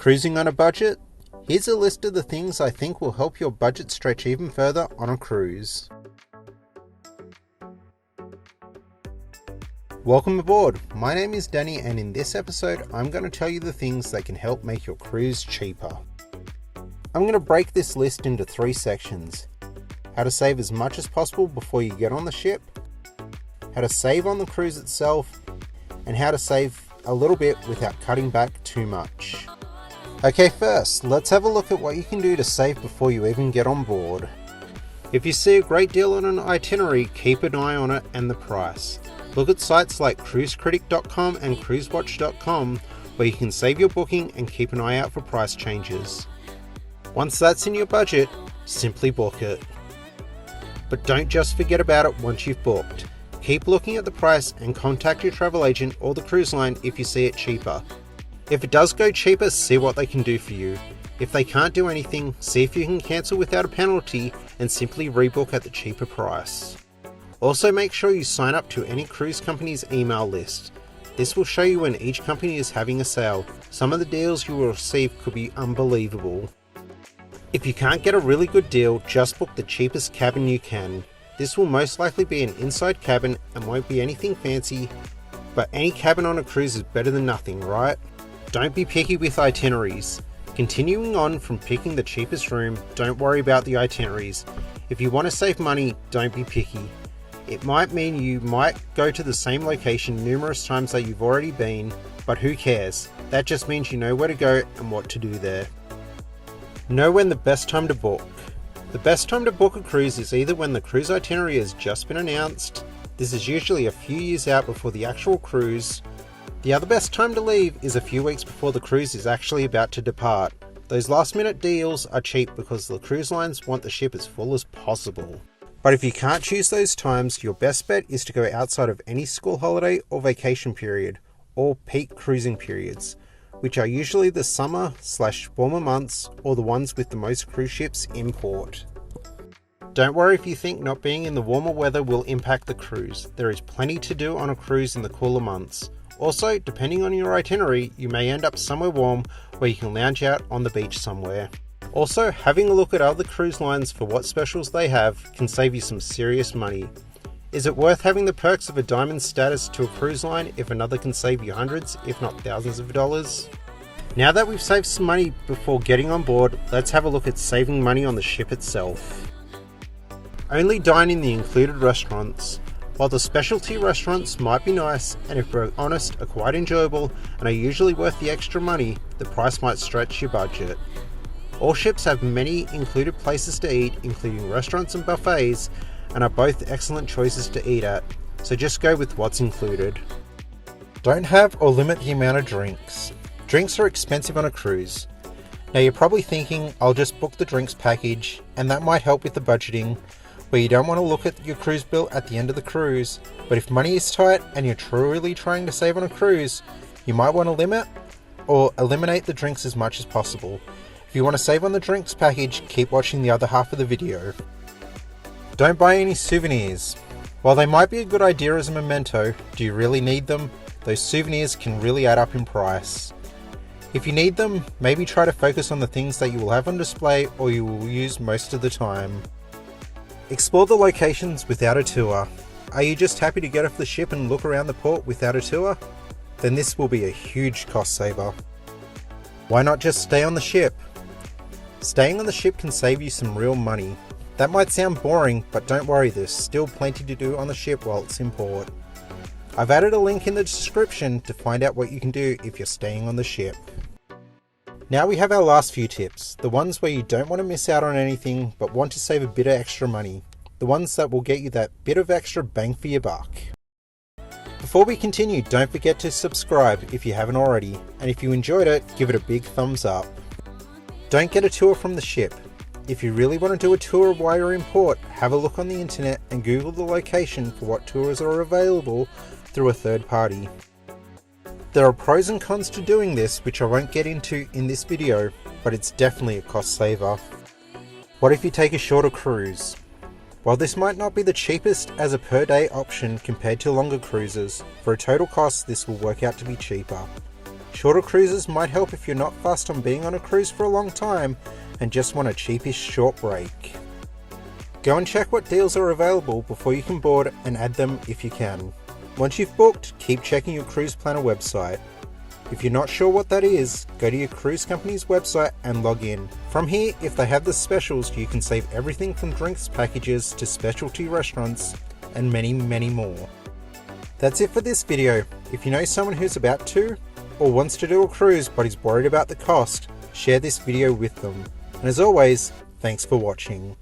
Cruising on a budget? Here's a list of the things I think will help your budget stretch even further on a cruise. Welcome aboard, my name is Danny and in this episode I'm going to tell you the things that can help make your cruise cheaper. I'm going to break this list into 3 sections. How to save as much as possible before you get on the ship, how to save on the cruise itself, and how to save a little bit without cutting back too much. Okay, first, let's have a look at what you can do to save before you even get on board. If you see a great deal on an itinerary, keep an eye on it and the price. Look at sites like cruisecritic.com and cruisewatch.com where you can save your booking and keep an eye out for price changes. Once that's in your budget, simply book it. But don't just forget about it once you've booked. Keep looking at the price and contact your travel agent or the cruise line if you see it cheaper. If it does go cheaper, see what they can do for you. If they can't do anything, see if you can cancel without a penalty and simply rebook at the cheaper price. Also make sure you sign up to any cruise company's email list. This will show you when each company is having a sale. Some of the deals you will receive could be unbelievable. If you can't get a really good deal, just book the cheapest cabin you can. This will most likely be an inside cabin and won't be anything fancy, but any cabin on a cruise is better than nothing, right? Don't be picky with itineraries. Continuing on from picking the cheapest room, don't worry about the itineraries. If you want to save money, don't be picky. It might mean you might go to the same location numerous times that you've already been, but who cares? That just means you know where to go and what to do there. Know when the best time to book. The best time to book a cruise is either when the cruise itinerary has just been announced. This is usually a few years out before the actual cruise. The other best time to leave is a few weeks before the cruise is actually about to depart. Those last minute deals are cheap because the cruise lines want the ship as full as possible. But if you can't choose those times, your best bet is to go outside of any school holiday or vacation period, or peak cruising periods, which are usually the summer/warmer months or the ones with the most cruise ships in port. Don't worry if you think not being in the warmer weather will impact the cruise. There is plenty to do on a cruise in the cooler months. Also, depending on your itinerary, you may end up somewhere warm where you can lounge out on the beach somewhere. Also, having a look at other cruise lines for what specials they have can save you some serious money. Is it worth having the perks of a diamond status to a cruise line if another can save you hundreds, if not thousands of dollars? Now that we've saved some money before getting on board, let's have a look at saving money on the ship itself. Only dine in the included restaurants. While the specialty restaurants might be nice, and if we're honest, are quite enjoyable and are usually worth the extra money, the price might stretch your budget. All ships have many included places to eat, including restaurants and buffets, and are both excellent choices to eat at, so just go with what's included. Don't have or limit the amount of drinks. Drinks are expensive on a cruise. Now you're probably thinking, I'll just book the drinks package, and that might help with the budgeting, where you don't want to look at your cruise bill at the end of the cruise. But if money is tight and you're truly trying to save on a cruise, you might want to limit or eliminate the drinks as much as possible. If you want to save on the drinks package, keep watching the other half of the video. Don't buy any souvenirs. While they might be a good idea as a memento, do you really need them? Those souvenirs can really add up in price. If you need them, maybe try to focus on the things that you will have on display or you will use most of the time. Explore the locations without a tour. Are you just happy to get off the ship and look around the port without a tour? Then this will be a huge cost saver. Why not just stay on the ship? Staying on the ship can save you some real money. That might sound boring, but don't worry, there's still plenty to do on the ship while it's in port. I've added a link in the description to find out what you can do if you're staying on the ship. Now we have our last few tips, the ones where you don't want to miss out on anything but want to save a bit of extra money, the ones that will get you that bit of extra bang for your buck. Before we continue, don't forget to subscribe if you haven't already, and if you enjoyed it, give it a big thumbs up. Don't get a tour from the ship. If you really want to do a tour while you're in port, have a look on the internet and Google the location for what tours are available through a third party. There are pros and cons to doing this, which I won't get into in this video, but it's definitely a cost saver. What if you take a shorter cruise? While this might not be the cheapest as a per day option compared to longer cruises, for a total cost this will work out to be cheaper. Shorter cruises might help if you're not fussed on being on a cruise for a long time and just want a cheapish short break. Go and check what deals are available before you can board and add them if you can. Once you've booked, keep checking your cruise planner website. If you're not sure what that is, go to your cruise company's website and log in. From here, if they have the specials, you can save everything from drinks packages to specialty restaurants and many, many more. That's it for this video. If you know someone who's about to or wants to do a cruise but is worried about the cost, share this video with them. And as always, thanks for watching.